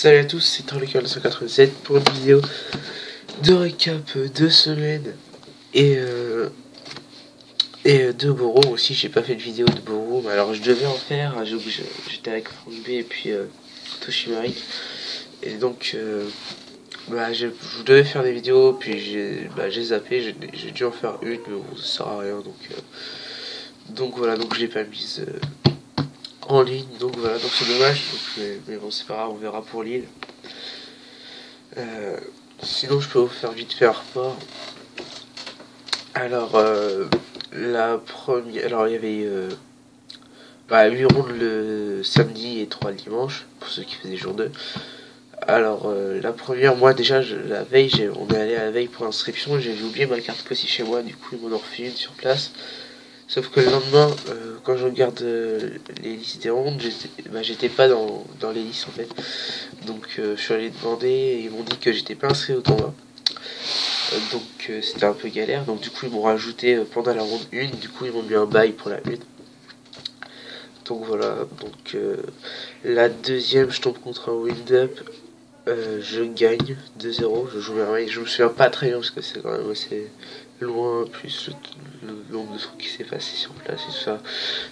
Salut à tous, c'est Trolley987 pour une vidéo de récap de semaine et de Boro aussi. J'ai pas fait de vidéo de Boro, mais alors je devais en faire. J'étais avec Franck B et puis Toshimari, et donc je devais faire des vidéos, puis j'ai zappé. J'ai dû en faire une, mais bon, ça sert à rien, donc voilà, donc je l'ai pas mise en ligne, donc voilà, donc c'est dommage, mais bon, c'est pas grave, on verra pour Lille. Sinon je peux vous faire vite fait un report. Alors la première, alors il y avait 8 rondes le samedi et 3 le dimanche pour ceux qui faisaient jour 2. Alors la première, moi déjà la veille, on est allé à la veille pour l'inscription, j'avais oublié ma carte Possi chez moi, du coup ils m'en ont refilé une sur place. Sauf que le lendemain, quand je regarde les listes des rondes, j'étais pas dans les listes en fait. Donc je suis allé demander et ils m'ont dit que j'étais pas inscrit au tournoi. Donc c'était un peu galère. Donc du coup ils m'ont rajouté pendant la ronde 1. Du coup ils m'ont mis un bail pour la 1. Donc voilà. Donc la deuxième, je tombe contre un wind-up. Je gagne 2-0. Je joue merveille. Je me souviens pas très bien parce que c'est quand même assez loin, plus le nombre de trucs qui s'est passé sur place et tout ça.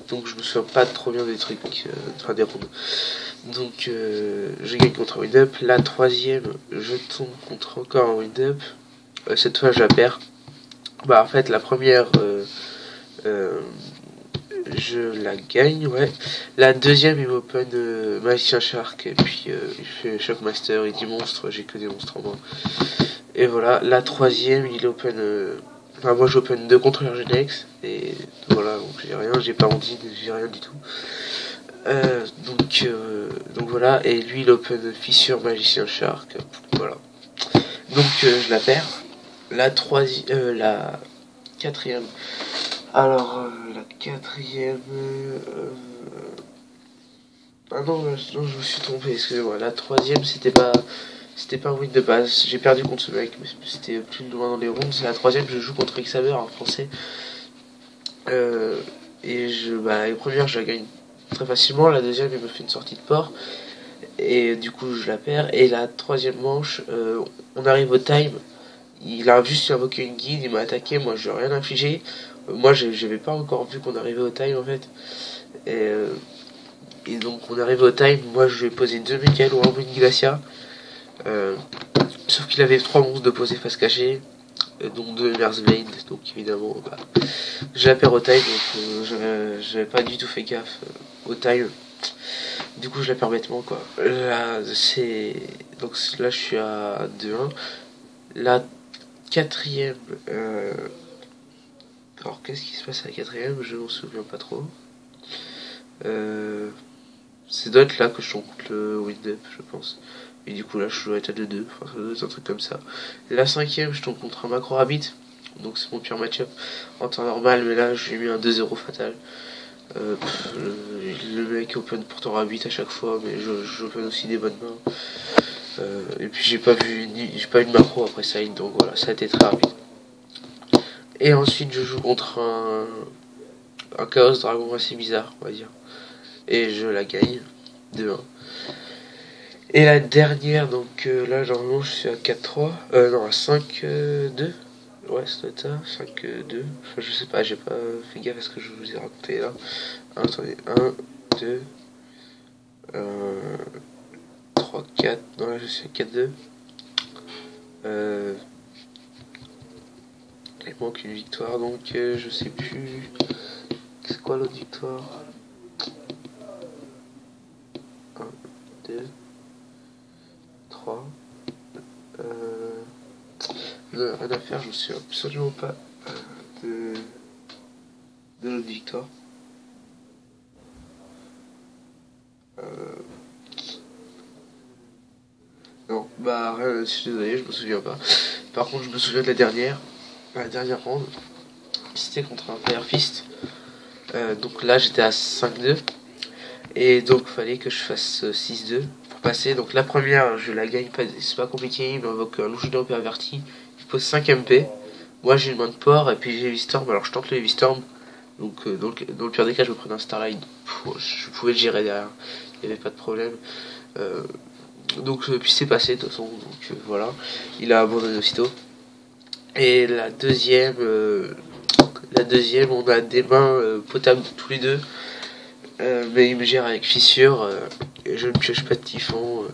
Donc je me souviens pas trop bien des trucs, des rondes. Donc je gagne contre un wind-up. La troisième, je tombe contre encore un wind-up. Cette fois je la perds. Bah en fait la première je la gagne, ouais. La deuxième il m'open Magicien Shark et puis il fait Shockmaster, il dit monstre, j'ai que des monstres en moi. Et voilà, la troisième il open enfin moi j'open 2 contrôleurs Genex et voilà, donc j'ai rien, j'ai pas Ondine, j'ai rien du tout. Donc voilà, et lui il open Fissure Magicien Shark, voilà. Donc je la perds. La quatrième. Alors la quatrième. Ah non, je me suis trompé, excusez-moi. La troisième, c'était pas un win de base. J'ai perdu contre ce mec, mais c'était plus loin dans les rondes. C'est la troisième, je joue contre Xaber en français. Et la première, je la gagne très facilement. La deuxième, il me fait une sortie de port. Et du coup, je la perds. Et la troisième manche, on arrive au time. Il a juste invoqué une guide, il m'a attaqué, moi je n'ai rien infligé. Moi j'avais pas encore vu qu'on arrivait au time en fait. Et donc on arrive au time, moi je lui ai posé 2 Michael ou un Wind Glacia. Sauf qu'il avait 3 monstres de poser face cachée, dont 2 Mersblade, donc évidemment je la perds au time, donc j'avais pas du tout fait gaffe au time. Du coup je la perds bêtement quoi. Donc là je suis à 2-1. La quatrième, alors qu'est-ce qui se passe à la quatrième? Je m'en souviens pas trop. C'est doit être là que je tombe contre le wind-up, je pense. Et du coup là je dois être à 2-2, enfin ça doit être un truc comme ça. La cinquième, je tombe contre un macro rabbit, donc c'est mon pire match-up en temps normal, mais là j'ai mis un 2-0 fatal. Le mec open pourtant rabbit à chaque fois, mais j'open aussi des bonnes mains. Et puis j'ai pas eu de macro après ça, donc voilà, ça a été très rapide. Et ensuite je joue contre un Chaos Dragon assez bizarre, on va dire. Et je la gagne 2-1. Et la dernière, donc là normalement je suis à 4-3. Non, à 5-2. Ouais, ça doit être ça, 5-2. Enfin je sais pas, j'ai pas fait gaffe à ce que je vous ai raconté là. Attendez, 1, 2, 3, 4. Non, là je suis à 4-2. Il manque une victoire, donc je sais plus. C'est quoi l'autre victoire? 1, 2, 3. Rien à faire, je me souviens absolument pas de l'autre victoire. Non, bah rien, je suis désolé, je me souviens pas. Par contre, je me souviens de la dernière ronde. C'était contre un Player Fist. Donc là, j'étais à 5-2. Et donc, fallait que je fasse 6-2 pour passer. Donc la première, je la gagne pas, c'est pas compliqué. Il m'invoque un loup perverti. Il pose 5 MP. Moi, j'ai une main de port et puis j'ai Heavy Storm. Alors je tente le Heavy Storm. Donc dans le pire des cas, je me prenais un Starlight. Je pouvais le gérer derrière. Il n'y avait pas de problème. Donc puis c'est passé de toute façon, donc voilà, il a abandonné aussitôt. Et la deuxième, on a des mains potables tous les deux, mais il me gère avec fissure, et je ne pioche pas de typhon,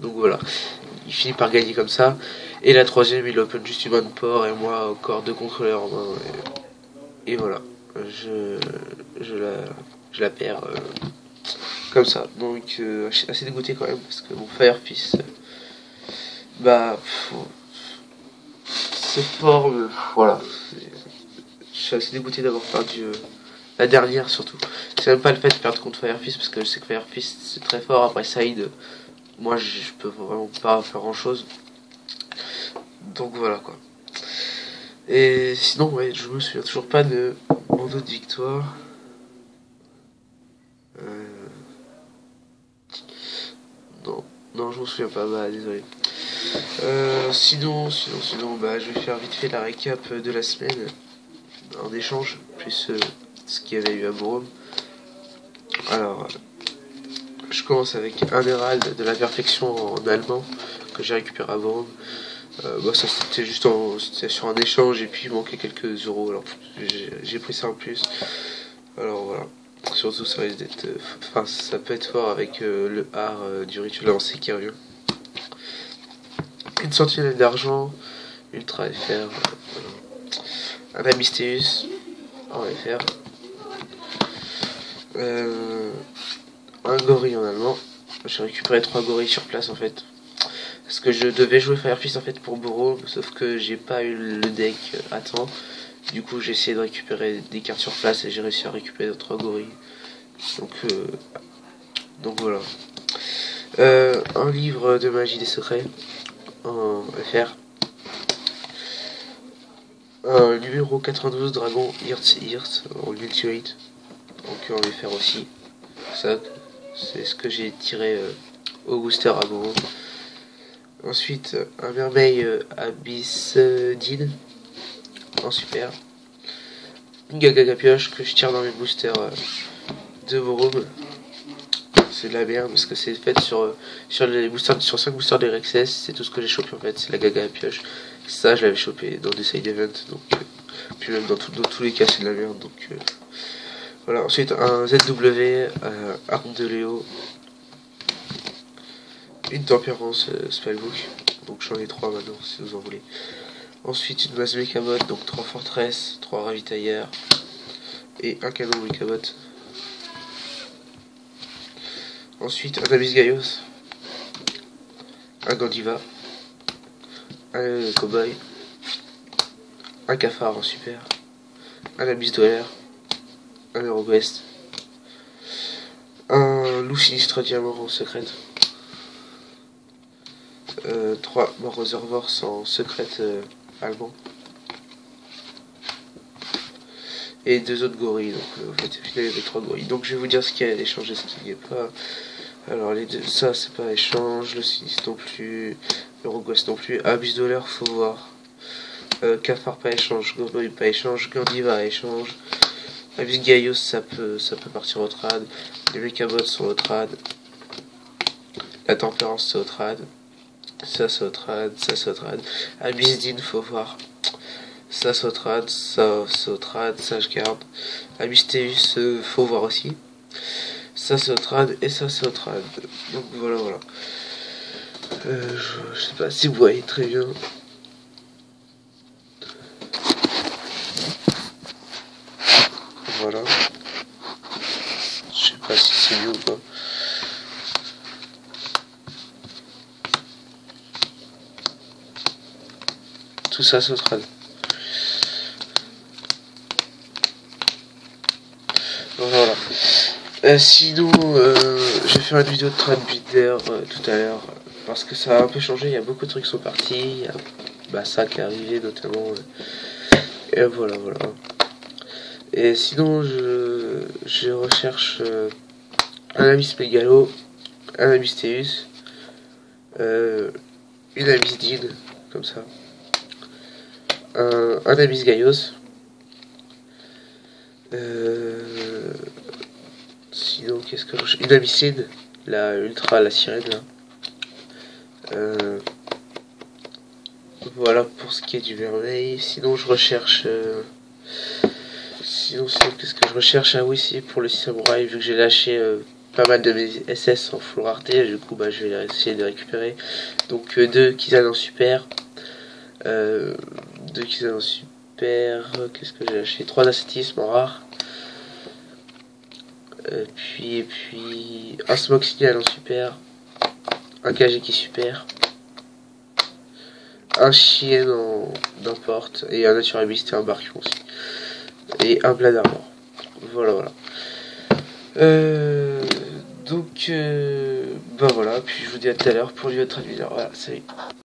donc voilà, il finit par gagner comme ça. Et la troisième, il open juste une main de port, et moi encore deux contrôleurs en main, et voilà, je, je la perds comme ça. Donc assez dégoûté quand même, parce que mon Fire Fist, bah, se forme, voilà. Je suis assez dégoûté d'avoir perdu la dernière surtout. C'est même pas le fait de perdre contre Fire Fist, parce que je sais que Fire Fist c'est très fort. Après Side, moi je peux vraiment pas faire grand chose. Donc voilà quoi. Et sinon, ouais, je me souviens toujours pas de mon autre victoire. Euh, non, non, je m'en souviens pas, bah désolé. Sinon, bah je vais faire vite fait la récap de la semaine en échange, plus ce qu'il y avait eu à Borum. Alors, je commence avec un Hérald de la perfection en allemand que j'ai récupéré à Borum. Bah ça c'était juste c'était sur un échange et puis il manquait quelques euros, alors j'ai pris ça en plus. Alors voilà, surtout ça risque d'être, enfin ça peut être fort avec le art du rituel avancé qui revient. Une sentinelle d'argent, ultra FR, un Amistéus en FR, un gorille en allemand. J'ai récupéré 3 gorilles sur place en fait. Parce que je devais jouer Fire Fist en fait pour Bourreau, sauf que j'ai pas eu le deck à temps. Du coup j'ai essayé de récupérer des cartes sur place et j'ai réussi à récupérer 3 gorilles. Donc voilà. Un livre de magie des secrets en FR. Un numéro 92 Dragon Hirt en Ultimate. Donc on va faire aussi. Ça, c'est ce que j'ai tiré au booster à Bourreau. Ensuite, un merveille Abyssdine en super. Une Gaga pioche que je tire dans mes boosters de Borum. C'est de la merde parce que c'est fait sur les boosters, sur 5 boosters de Rexes, c'est tout ce que j'ai chopé en fait, c'est la Gaga pioche. Ça, je l'avais chopé dans des side events, donc puis même dans tous les cas, c'est de la merde. Donc voilà. Ensuite, un ZW, Arme de Léo, une tempérance spellbook, donc j'en ai 3 maintenant si vous en voulez. Ensuite une base Mechabot, donc 3 fortress, 3 ravitailleurs et un canon Mechabot. Ensuite un Abyss Gaios, un Gandiva, un Cowboy, un Cafard en super, un Abyss Dweller, un Eurogwest, un Loup Sinistre Diamant en secrète, 3 Morozervors en secrète allemand, et 2 autres gorilles. Donc en fait au final il y avait 3 gorilles. Donc je vais vous dire ce qu'il y a à échanger, ce qu'il n'y a pas. Alors les deux, ça c'est pas échange, le sinistre non plus, Eurogwest non plus, Abyss Dollar faut voir, Cafard pas échange, Goboy pas échange, Gandiva échange, Abyss Gaios ça peut partir au trad, les Mechabots sont au trad, la Tempérance c'est au trad, ça c'est au trad, ça c'est au trad, Abyss Din faut voir, ça c'est au trad, ça c'est au trad, ça je garde, Abyss Teus faut voir aussi. Ça c'est au trad et ça c'est au trad. Donc voilà. Je sais pas si vous voyez très bien. Voilà. Je sais pas si c'est mieux ou pas. Tout ça c'est au trad. Voilà. Sinon, je vais faire une vidéo de trad builder tout à l'heure. Parce que ça a un peu changé, il y a beaucoup de trucs qui sont partis. Il y a ça qui est arrivé notamment. Et voilà. Et sinon, je recherche un Abyss Megalo, un Abyss Teus, une Abyss Din, comme ça, un Abyss Gaios, sinon qu'est-ce que une Abyssine, la ultra, la sirène là, Voilà pour ce qui est du merveille. Sinon je recherche... sinon qu'est-ce que je recherche? Ah oui, si, pour le samouraï, vu que j'ai lâché pas mal de mes SS en full rareté, du coup bah, je vais essayer de les récupérer. Donc deux Kizan en super. Deux Kizan en super. Qu'est-ce que j'ai lâché? 3 ascétismes en rare. Puis un smoke signal en super. Un Kajiki super. Un chien en n'importe. Et un naturaliste et un barkion aussi. Et un blade armor. Voilà, voilà. Donc, bah voilà. Puis je vous dis à tout à l'heure pour une autre vidéo. Voilà, salut.